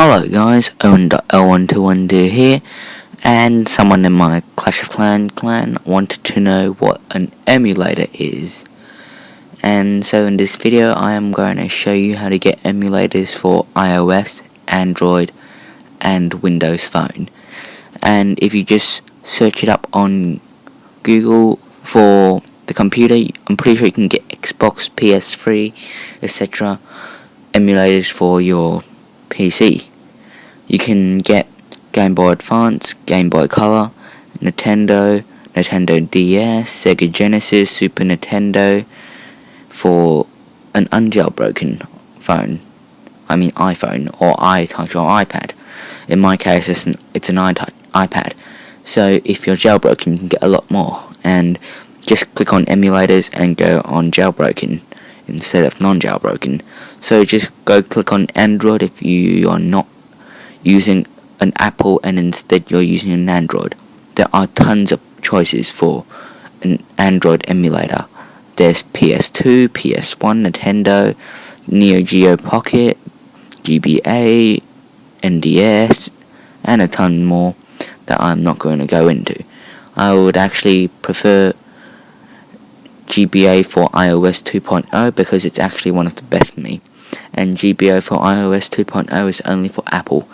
Hello guys, Owen.L1212 here, and someone in my Clash of Clans clan wanted to know what an emulator is. And so in this video I am going to show you how to get emulators for iOS, Android and Windows Phone. And if you just search it up on Google for the computer, I'm pretty sure you can get Xbox, PS3, etc. emulators for your PC. You can get Game Boy Advance, Game Boy Color, Nintendo DS, Sega Genesis, Super Nintendo for an unjailbroken phone. I mean iPhone or iTouch or iPad. In my case it's an iPad. So if you're jailbroken you can get a lot more, and just click on emulators and go on jailbroken instead of non-jailbroken. So just go click on Android if you are not using an Apple and instead you're using an Android. There are tons of choices for an Android emulator. There's PS2, PS1, Nintendo, Neo Geo Pocket, GBA, NDS, and a ton more that I'm not going to go into. I would actually prefer GBA for iOS 2.0 because it's actually one of the best for me, and GBA for iOS 2.0 is only for Apple.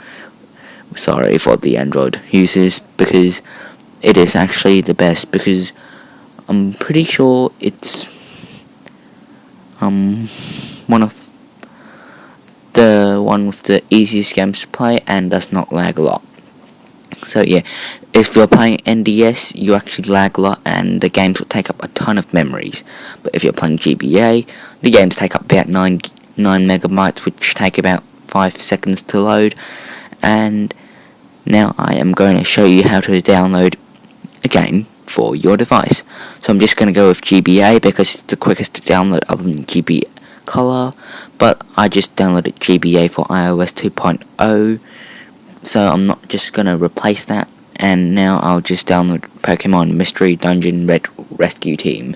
Sorry for the Android users, because it is actually the best, because I'm pretty sure it's one with the easiest games to play and does not lag a lot. So yeah, if you're playing NDS, you actually lag a lot and the games will take up a ton of memories. But if you're playing GBA, the games take up about 9 megabytes, which take about 5 seconds to load. And now I am going to show you how to download a game for your device. So I'm just going to go with GBA because it's the quickest to download other than GB Color. But I just downloaded GBA for iOS 2.0. So I'm not just going to replace that, and now I'll just download Pokemon Mystery Dungeon Rescue Team.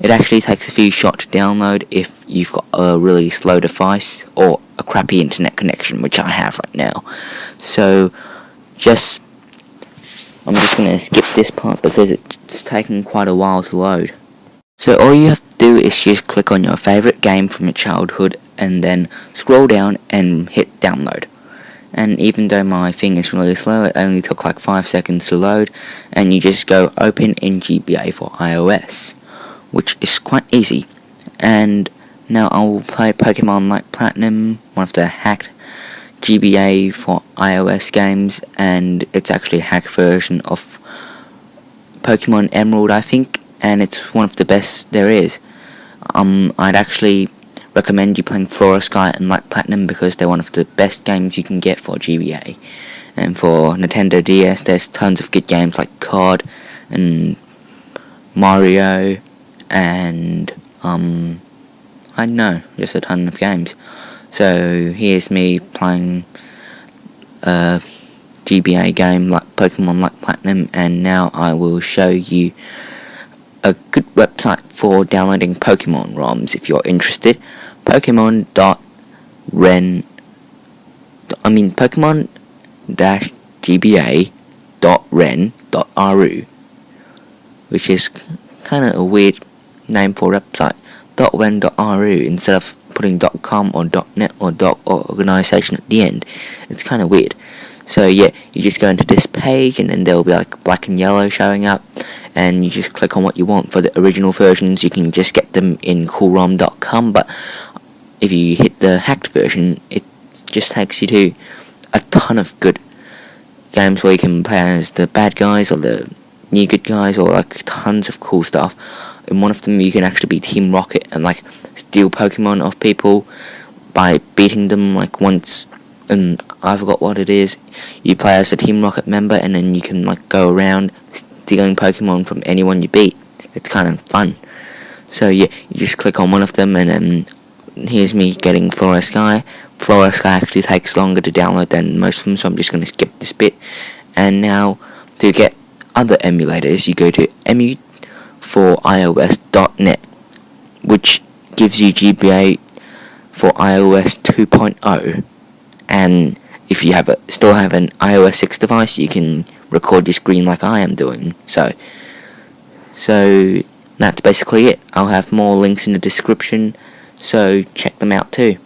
It actually takes a few shots to download if you've got a really slow device or a crappy internet connection, which I have right now. So I'm just going to skip this part because it's taking quite a while to load. So all you have to do is just click on your favorite game from your childhood and then scroll down and hit download. And even though my thing is really slow, it only took like 5 seconds to load, and you just go open in GBA for iOS, which is quite easy. And now I'll play Pokemon Light Platinum, one of the hacked GBA for iOS games, and it's actually a hacked version of Pokemon Emerald, I think, and it's one of the best there is. I'd actually recommend you playing Flora Sky and Light Platinum because they're one of the best games you can get for GBA. And for Nintendo DS, there's tons of good games like COD and Mario and I don't know, just a ton of games. So here's me playing a GBA game like Pokemon Light Platinum, and now I will show you a good website for downloading Pokemon ROMs if you're interested. Pokemon-GBA.ren.ru, which is kind of a weird name for a website. .ren.ru instead of putting .com or .net or .organization at the end. It's kind of weird. So yeah, you just go into this page and then there'll be like black and yellow showing up, and you just click on what you want. For the original versions you can just get them in coolrom.com, but if you hit the hacked version, it just takes you to a ton of good games where you can play as the bad guys or the new good guys, or like tons of cool stuff. In one of them you can actually be Team Rocket and like steal Pokemon off people by beating them like once, and I forgot what it is. You play as a Team Rocket member and then you can like go around stealing Pokemon from anyone you beat. It's kind of fun. So yeah, you just click on one of them, and then here's me getting Flora Sky. Flora Sky actually takes longer to download than most of them, so I'm just going to skip this bit. And now, to get other emulators, you go to emu4ios.net, which gives you GBA for iOS 2.0, and if you still have an iOS 6 device, you can record your screen like I am doing. So that's basically it. I'll have more links in the description, so check them out too.